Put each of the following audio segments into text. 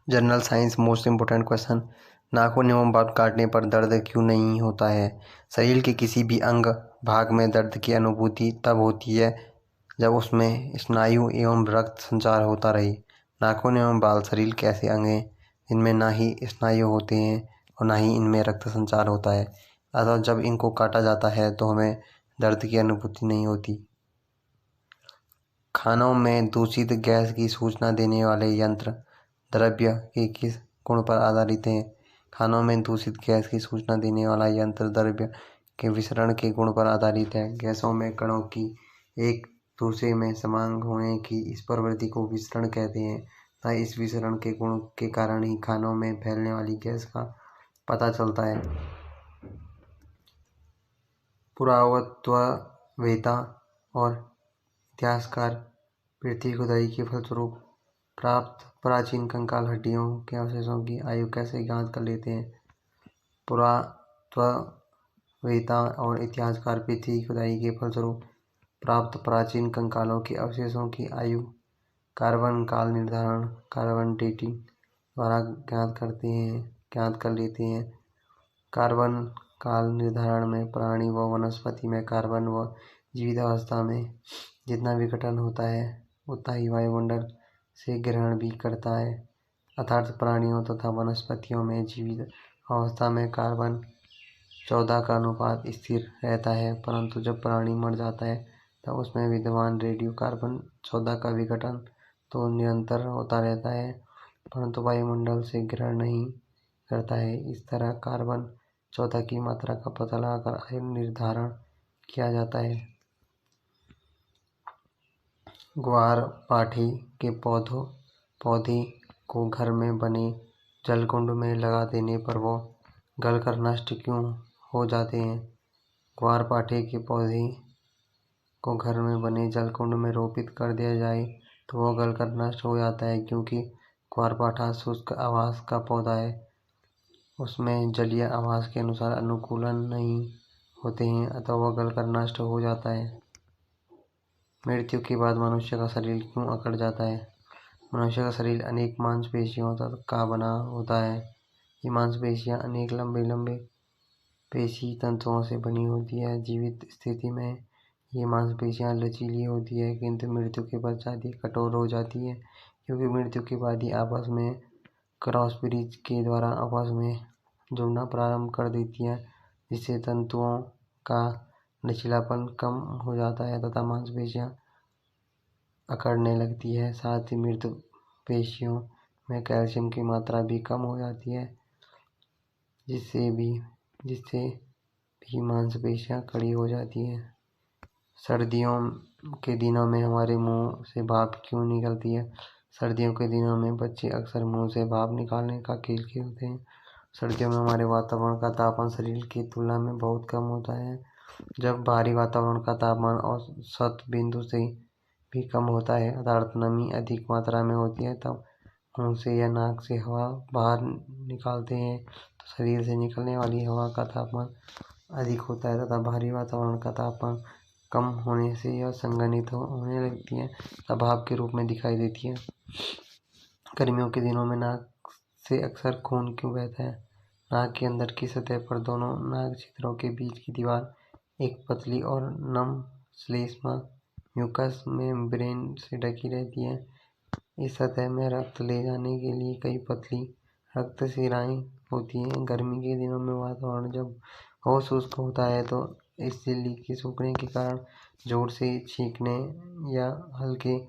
General science most important question. नाखून एवं बाल काटने पर दर्द क्यों नहीं होता है? शरीर के किसी भी अंग भाग में दर्द की अनुभूति तब होती है जब उसमें स्नायु एवं रक्त संचार होता रहे। नाखून एवं बाल शरीर के ऐसे अंग हैं जिनमें ना ही स्नायु होते हैं और ना ही इनमें रक्त संचार होता है, अतः जब इनको काटा जाता है तो हमें दर्द की अनुभूति नहीं होती। खानों में दूषित गैस की सूचना देने वाले यंत्र द्रव्य के किस गुण पर आधारित है? खानों में दूषित गैस की सूचना देने वाला यंत्र द्रव्य के विसरण के गुण पर आधारित है। गैसों में कणों की एक दूसरे में समान होने की इस प्रवृत्ति को विसरण कहते हैं तथा इस विसरण के गुण के कारण ही खानों में फैलने वाली गैस का पता चलता है। पुरातत्ववेत्ता और इतिहासकार पृथ्वी खुदाई के फलस्वरूप प्राप्त प्राचीन कंकाल हड्डियों के अवशेषों की आयु कैसे ज्ञात कर लेते हैं? पुरातत्ववेत्ता और इतिहासकार पृथ्वी खुदाई के फलस्वरूप प्राप्त प्राचीन कंकालों के अवशेषों की आयु कार्बन काल निर्धारण कार्बन डेटिंग द्वारा ज्ञात कर लेते हैं। कार्बन काल निर्धारण में प्राणी व वनस्पति में कार्बन व जीवित अवस्था में जितना विघटन होता है उतना ही वायुमंडल से ग्रहण भी करता है, अर्थात प्राणियों तथा वनस्पतियों में जीवित अवस्था में कार्बन 14 का अनुपात स्थिर रहता है, परंतु जब प्राणी मर जाता है तब उसमें विद्यमान रेडियो कार्बन 14 का विघटन तो निरंतर होता रहता है, परंतु वायुमंडल से ग्रहण नहीं करता है। इस तरह कार्बन 14 की मात्रा का पता लगाकर आयु निर्धारण किया जाता है। ग्वारपाठे के पौधे को घर में बने जलकुंड में लगा देने पर वो गलकर नष्ट क्यों हो जाते हैं? ग्वारपाठे के पौधे को घर में बने जलकुंड में रोपित कर दिया जाए तो वो गलकर नष्ट हो जाता है, क्योंकि ग्वारपाठा शुष्क आवास का पौधा है, उसमें जलीय आवास के अनुसार अनुकूलन नहीं होते हैं, अतः वह गलकर नष्ट हो जाता है। मृत्यु के बाद मनुष्य का शरीर क्यों अकड़ जाता है? मनुष्य का शरीर अनेक मांसपेशियों का बना होता है। ये मांसपेशियां अनेक लंबे लंबे पेशी तंतुओं से बनी होती है। जीवित स्थिति में ये मांसपेशियां लचीली होती है, किंतु मृत्यु के पश्चात ये कठोर हो जाती है, क्योंकि मृत्यु के बाद ये आपस में क्रॉस ब्रीज के द्वारा आपस में जुड़ना प्रारंभ कर देती है, जिससे तंतुओं का लचीलापन कम हो जाता है तथा मांसपेशियां अकड़ने लगती है। साथ ही मृत पेशियों में कैल्शियम की मात्रा भी कम हो जाती है, जिससे भी मांसपेशियां कड़ी हो जाती है। सर्दियों के दिनों में हमारे मुंह से भाप क्यों निकलती है? सर्दियों के दिनों में बच्चे अक्सर मुंह से भाप निकालने का खेल खेलते हैं। सर्दियों में हमारे वातावरण का तापमान शरीर की तुलना में बहुत कम होता है। जब बाहरी वातावरण का तापमान औसत बिंदु से भी कम होता है, अर्थात नमी अधिक मात्रा में होती है, तब मुंह से या नाक से हवा बाहर निकालते हैं तो शरीर से निकलने वाली हवा का तापमान अधिक होता है तथा बाहरी वातावरण का तापमान कम होने से यह संघनित होने लगती है तथा भाप के रूप में दिखाई देती है। गर्मियों के दिनों में नाक से अक्सर खून क्यों बहता है? नाक के अंदर की सतह पर दोनों नाक छिद्रों के बीच की दीवार एक पतली और नम श्लेष्मा म्यूकस मेम्ब्रेन से ढकी रहती है। इस सतह में रक्त ले जाने के लिए कई पतली रक्त शिराएं होती हैं। गर्मी के दिनों में वातावरण जब बहुत शुष्क होता है तो इस झिल्ली के सूखने के कारण जोर से छींकने या हल्के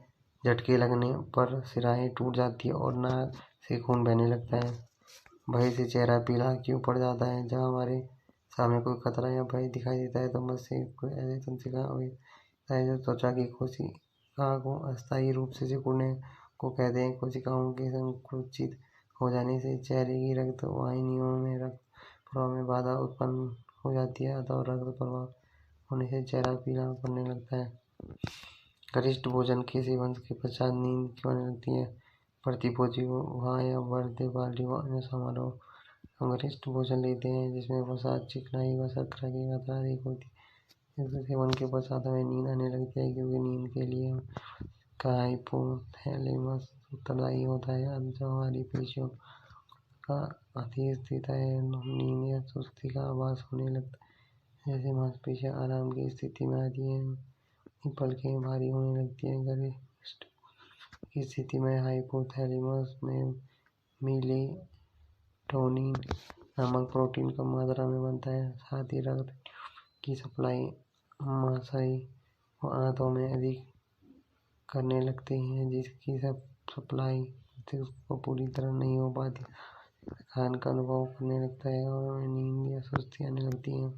झटके लगने पर शिराएं टूट जाती है और नाक से खून बहने लगता है। भय से चेहरा पीला क्यों पड़ जाता है? जब हमारे सामने कोई खतरा या भय दिखाई देता है तो मस्तिष्क से कोई ऐसे तंत्रिका होता है जो त्वचा की कोशिका को अस्थायी रूप से सिकुड़ने को कहते हैं। कोशिकाओं के संकुचित हो जाने से चेहरे की रक्त वाहिनियों में रक्त प्रवाह में बाधा उत्पन्न हो जाती है, अतः रक्त प्रवाह होने से चेहरा पीला पड़ने लगता है। गरिष्ठ भोजन के सेवन के पश्चात नींद क्यों आने लगती है? प्रतिभोजी विवाह या बर्थडे पार्टी व अन्य समारोह हम गरिष्ठ भोजन लेते हैं जिसमें वसा, चिकनाई व शर्करा की मात्रा अधिक होती है। इसके सेवन के पश्चात हमें नींद आने लगती है, क्योंकि नींद के लिए का हाइपोथैलेमस उत्तरदायी होता है। जब हमारी पेशियों का अति स्थिति है, नींद या सुस्ती का आभास होने लगता है। जैसे मांसपेशियां आराम की स्थिति में आती हैं, पलकें भारी होने लगती हैं। गरिष्ठ की स्थिति में हाइपोथैलेमस में मेलेटोनिन नामक प्रोटीन कम मात्रा में बनता है। साथ ही रक्त की सप्लाई आमाशय व आंतों में अधिक करने लगते हैं, जिसकी सप्लाई को पूरी तरह नहीं हो पाती। थकान का अनुभव करने लगता है और हमें नींद या सुस्ती आने लगती है।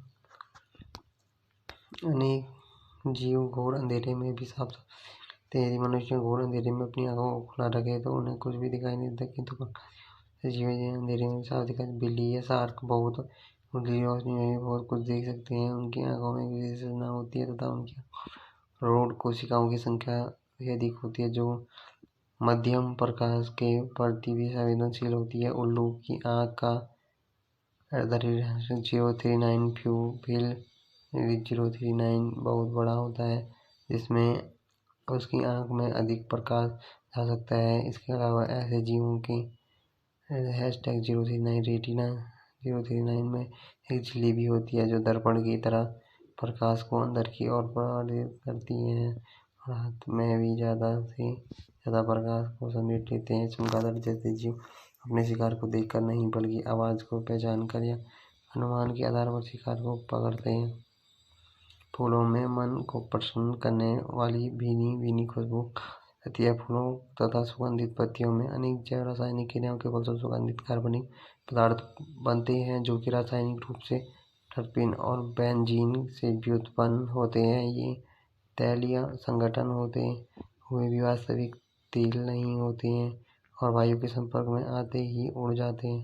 अनेक जीव घोर अंधेरे में भी साफ सकते हैं। यदि मनुष्य घोर अंधेरे में अपनी आंखों को खुला रखे तो उन्हें कुछ भी दिखाई नहीं देता, किंतु जीव अंधेरे में साफ दिखाई। बिल्ली या शार्क बहुत उजली रोशनी में भी बहुत कुछ देख सकते हैं। उनकी आंखों में विशेष संवेदना होती है तथा उनकी रोड कोशिकाओं की संख्या भी अधिक होती है, जो मध्यम प्रकाश के प्रति भी संवेदनशील होती है। उल्लू की आंख का 039 प्यूपिल 039 बहुत बड़ा होता है, जिसमें उसकी आंख में अधिक प्रकाश जा सकता है। इसके अलावा ऐसे जीवों की #039 रेटिना 039 में एक झिल्ली भी होती है, जो दर्पण की तरह प्रकाश को अंदर की ओर प्रसारित करती है और हाथ में भी ज़्यादा से ज़्यादा प्रकाश को समेट लेते हैं। चमगादड़ जैसे जीव अपने शिकार को देखकर नहीं, बल्कि आवाज़ को पहचान कर या अनुमान के आधार पर शिकार को पकड़ते हैं। फूलों में मन को प्रसन्न करने वाली भीनी भीनी खुशबू रहती है। फूलों तथा सुगंधित पत्तियों में अनेक जैव रासायनिक क्रियाओं के फलस्वरूप सुगंधित कार्बनिक पदार्थ बनते हैं, जो कि रासायनिक रूप से टर्पीन और बेंजीन से व्युत्पन्न होते हैं। ये तैलीय संघटन होते हुए भी वास्तविक तेल नहीं होते हैं और वायु के संपर्क में आते ही उड़ जाते हैं।